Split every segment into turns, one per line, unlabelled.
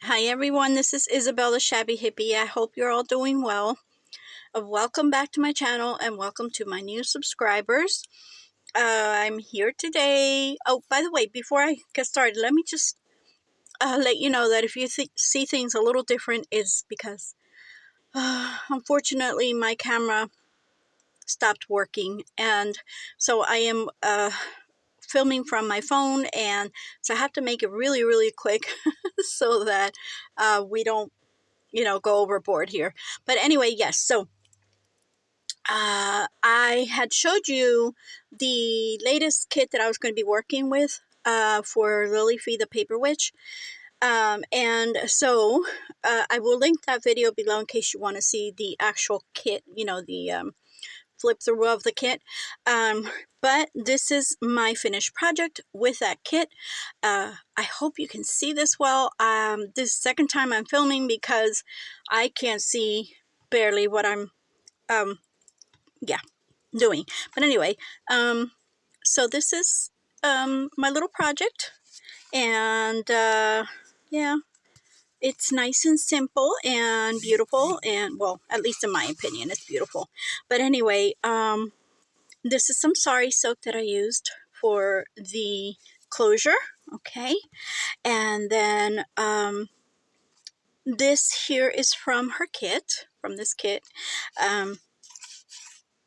Hi everyone, this is Isabel the Shabby Hippie. I hope you're all doing well. Welcome back to my channel and welcome to my new subscribers. I'm here today. Oh, by the way, before I get started, let me just let you know that if you see things a little different, is because unfortunately my camera stopped working, and so I am filming from my phone, and so I have to make it really quick so that we don't go overboard here. But anyway, yes, so I had showed you the latest kit that I was going to be working with for Lily Fee the Paper Witch. And so I will link that video below in case you want to see the actual kit, the flip through of the kit. But this is my finished project with that kit. I hope you can see this well. This is the second time I'm filming because I can't see barely what I'm doing. But anyway, so this is my little project, and yeah, it's nice and simple and beautiful, and well, at least in my opinion, it's beautiful. But anyway, this is some sari silk that I used for the closure, okay? And then this here is from her kit, from this kit.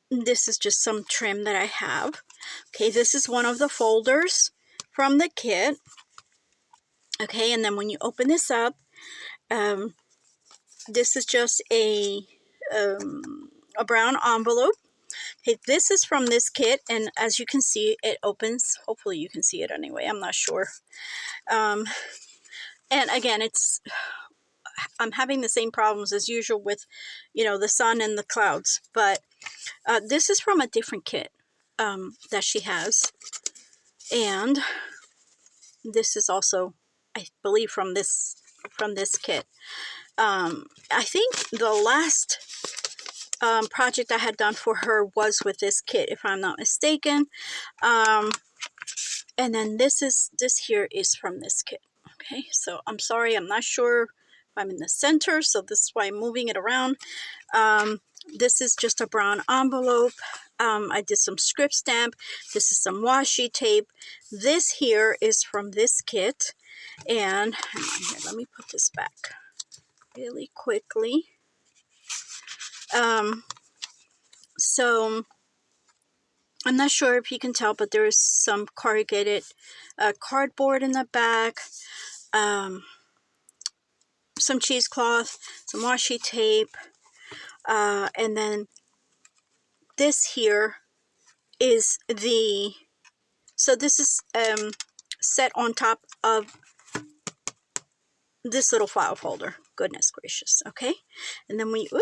This is just some trim that I have. Okay, this is one of the folders from the kit. Okay, and then when you open this up, this is just a brown envelope. Okay, this is from this kit, and as you can see, it opens. Hopefully you can see it anyway. I'm not sure. And again, I'm having the same problems as usual with, the sun and the clouds. But this is from a different kit that she has. And this is also, I believe, from this kit. I think the last project I had done for her was with this kit, if I'm not mistaken. And then this here is from this kit. Okay, so I'm sorry, I'm not sure if I'm in the center, so this is why I'm moving it around. This is just a brown envelope. I did some script stamp. This is some washi tape. This here is from this kit. And hang on here, let me put this back really quickly. So I'm not sure if you can tell, but there is some corrugated cardboard in the back, some cheesecloth, some washi tape, and then this here is so this is set on top of this little file folder. Goodness gracious. Okay, and then when you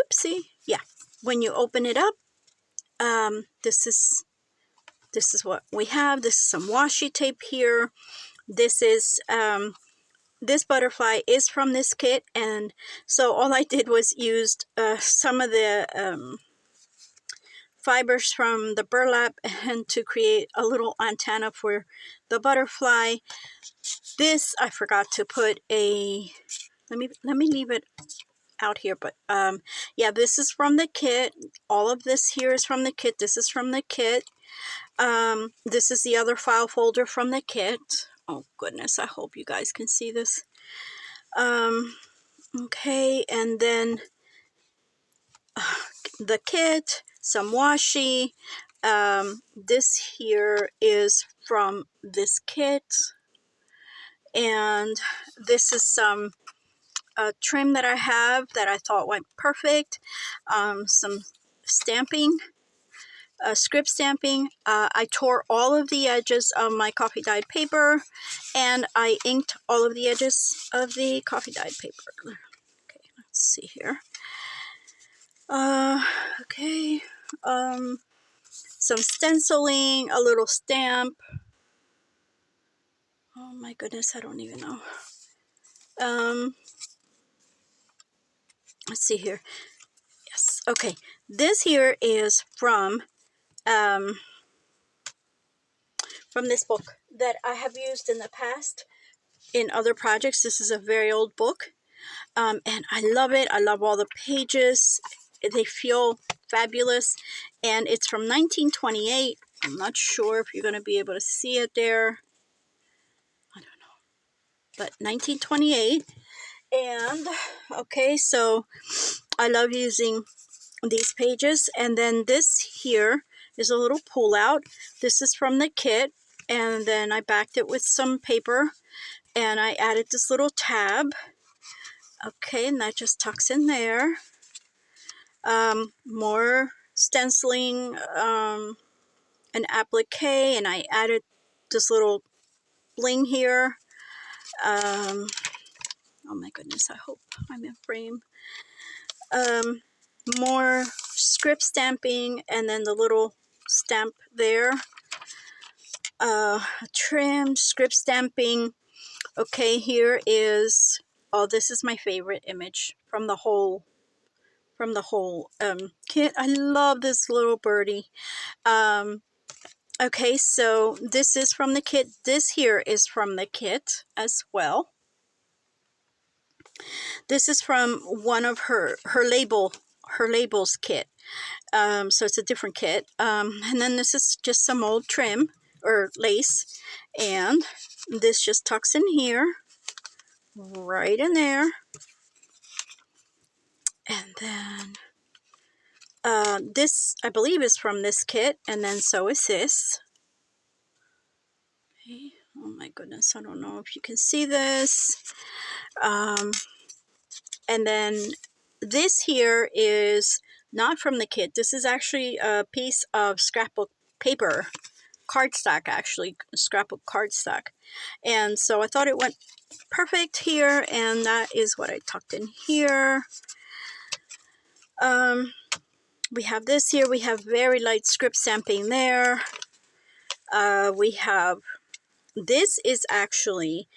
when you open it up, this is what we have. This is some washi tape here. This is this butterfly is from this kit, and so all I did was used some of the fibers from the burlap and to create a little antenna for the butterfly. This I forgot to put a, let me leave it out here, but yeah, this is from the kit. All of this here is from the kit. This is from the kit. This is the other file folder from the kit. Oh goodness, I hope you guys can see this. Okay, and then the kit, some washi. This here is from this kit, and this is some trim that I have that I thought went perfect. Some stamping, script stamping. I tore all of the edges of my coffee dyed paper, and I inked all of the edges of the coffee dyed paper. Okay, let's see here. Okay, some stenciling, a little stamp. Oh my goodness, I don't even know. Let's see here. Yes, okay. This here is from this book that I have used in the past in other projects. This is a very old book. And I love it. I love all the pages. They feel fabulous. And it's from 1928. I'm not sure if you're going to be able to see it there. I don't know. But 1928. And, okay, so I love using these pages. And then this here is a little pull out. This is from the kit. And then I backed it with some paper. And I added this little tab. Okay, and that just tucks in there. More stenciling, an applique, and I added this little bling here. Oh my goodness, I hope I'm in frame. More script stamping, and then the little stamp there. Trim, script stamping. Okay, here is, oh, this is my favorite image from the whole kit. I love this little birdie. Okay, so this is from the kit. This here is from the kit as well. This is from one of her labels kit. So it's a different kit. And then this is just some old trim or lace, and this just tucks in here, right in there. And then this, I believe, is from this kit, and then so is this. Okay. Oh my goodness, I don't know if you can see this. And then this here is not from the kit. This is actually a piece of scrapbook paper, cardstock, actually, scrapbook cardstock. And so I thought it went perfect here, and that is what I tucked in here. We have this here. We have very light script stamping there. We have, this is actually,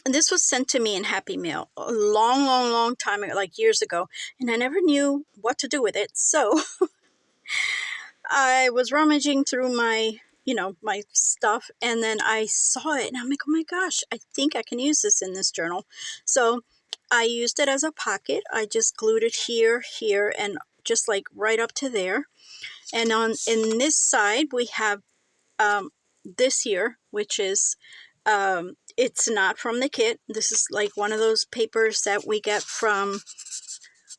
this was sent to me in Happy Mail a long time ago, like years ago, and I never knew what to do with it. So I was rummaging through my, my stuff, and then I saw it, and I'm like, oh my gosh, I think I can use this in this journal. So I used it as a pocket. I just glued it here, and just like right up to there. And in this side, we have this here, which is, it's not from the kit. This is like one of those papers that we get from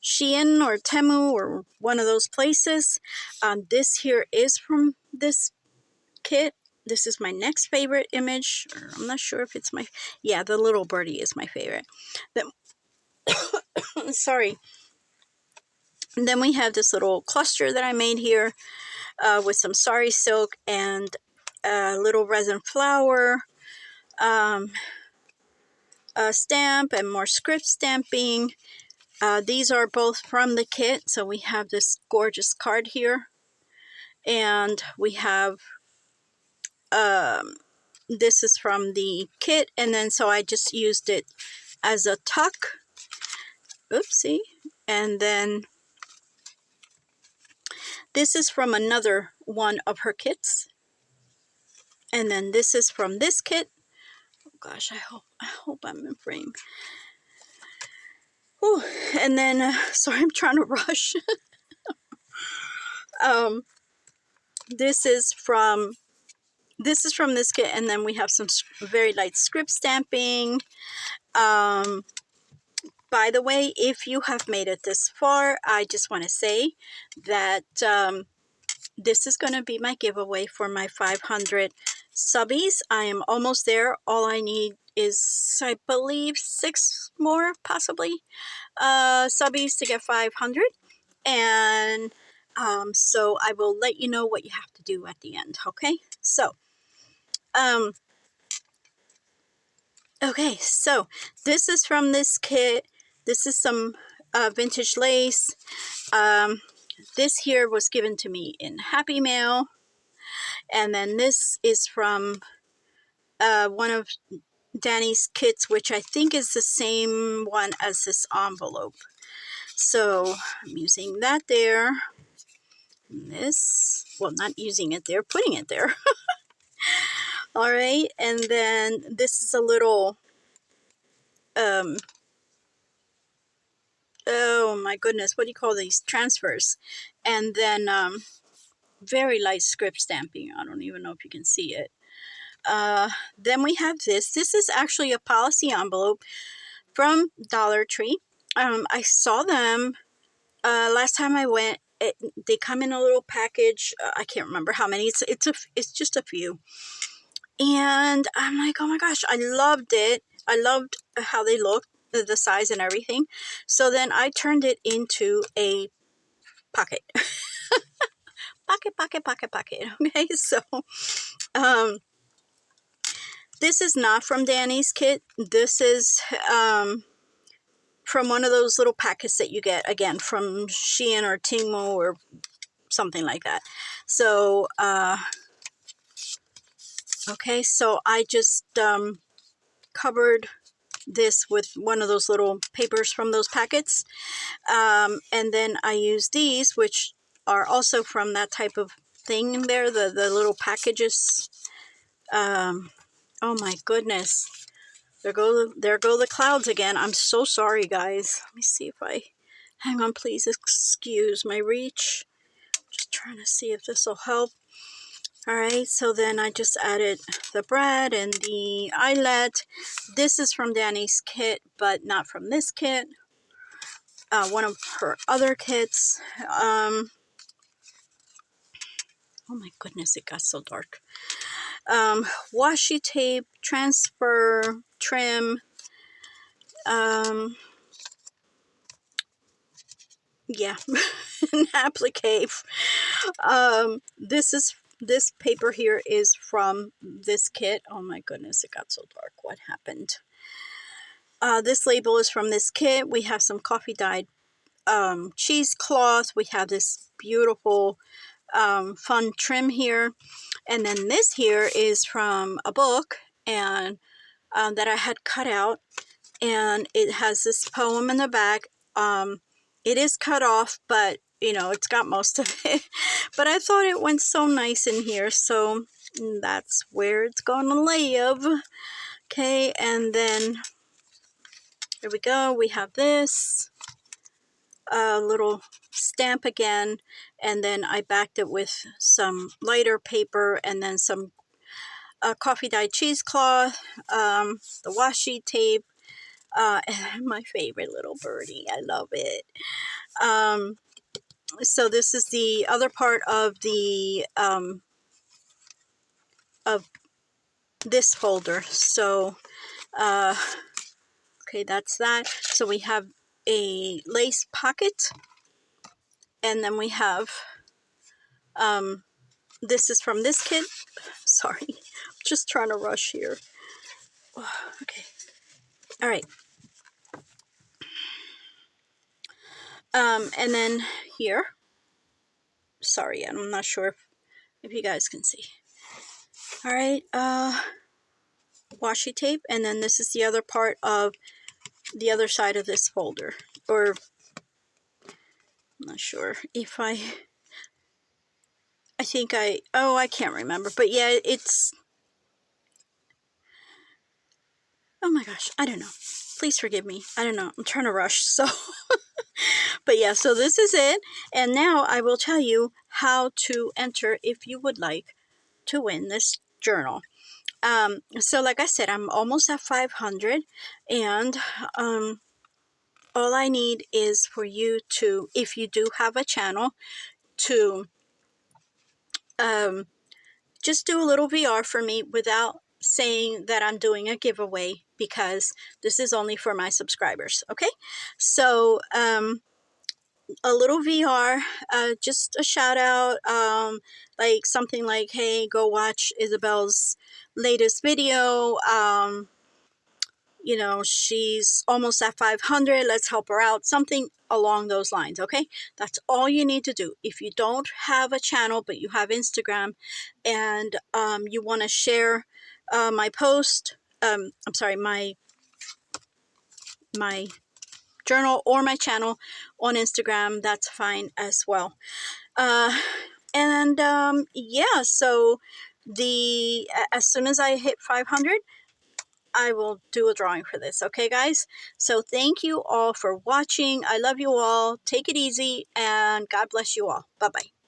Shein or Temu or one of those places. This here is from this kit. This is my next favorite image. Or I'm not sure if it's my, yeah, the little birdie is my favorite. Sorry. And then we have this little cluster that I made here with some sari silk and a little resin flower, a stamp, and more script stamping. These are both from the kit. So we have this gorgeous card here, and we have this is from the kit, and then so I just used it as a tuck. Oopsie. And then this is from another one of her kits, and then this is from this kit. Oh gosh, I hope I'm in frame. Ooh, and then sorry, I'm trying to rush. This is from this kit, and then we have some very light script stamping. By the way, if you have made it this far, I just want to say that this is going to be my giveaway for my 500 subbies. I am almost there. All I need is, I believe, 6 more, possibly, subbies to get 500. And so I will let you know what you have to do at the end, okay? So, okay, so this is from this kit. This is some vintage lace. This here was given to me in Happy Mail. And then this is from one of Danny's kits, which I think is the same one as this envelope. So I'm using that there. And this, well, not using it there, putting it there. All right, and then this is a little oh my goodness, what do you call these? Transfers. And then very light script stamping. I don't even know if you can see it. Then we have this. This is actually a policy envelope from Dollar Tree. I saw them last time I went. They come in a little package. I can't remember how many. It's just a few. And I'm like, oh my gosh, I loved it. I loved how they looked, the size and everything. So then I turned it into a pocket. Pocket. Okay, so this is not from Danny's kit. This is from one of those little packets that you get, again, from Shein or Temu or something like that. So, okay, so I just covered this with one of those little papers from those packets. And then I use these, which are also from that type of thing in there, the little packages. Oh my goodness. There go the clouds again. I'm so sorry, guys. Let me see if I... Hang on, please. Excuse my reach. Just trying to see if this will help. Alright, so then I just added the bread and the eyelet. This is from Danny's kit, but not from this kit. One of her other kits. Oh my goodness, it got so dark. Washi tape, transfer, trim. Yeah, an applique. This paper here is from this kit. Oh my goodness, it got so dark. What happened? This label is from this kit. We have some coffee dyed cheesecloth. We have this beautiful fun trim here. And then this here is from a book and that I had cut out. And it has this poem in the back. It is cut off, but you know, it's got most of it. But I thought it went so nice in here, so that's where it's gonna live. Okay, and then here we go. We have this little stamp again, and then I backed it with some lighter paper and then some coffee dyed cheesecloth, the washi tape, and my favorite little birdie. I love it. So this is the other part of the of this folder. So okay, that's that. So we have a lace pocket, and then we have this is from this kit. Sorry, just trying to rush here. Okay, all right. And then here, sorry, I'm not sure if you guys can see. All right, washi tape, and then this is the other part of the other side of this folder, or I'm not sure if I think I can't remember, but yeah, it's, oh my gosh, I don't know. Please forgive me. I don't know. I'm trying to rush, so. But yeah, so this is it. And now I will tell you how to enter if you would like to win this journal. So like I said, I'm almost at 500, and all I need is for you to, if you do have a channel, to just do a little VR for me without saying that I'm doing a giveaway, because this is only for my subscribers. Okay, so a little VR, just a shout out, like something like, hey, go watch Isabel's latest video. You know, she's almost at 500. Let's help her out. Something along those lines, okay? That's all you need to do. If you don't have a channel, but you have Instagram, and you want to share my post, I'm sorry, my journal or my channel on Instagram, that's fine as well. And yeah, so as soon as I hit 500, I will do a drawing for this. Okay, guys? So thank you all for watching. I love you all. Take it easy, and God bless you all. Bye-bye.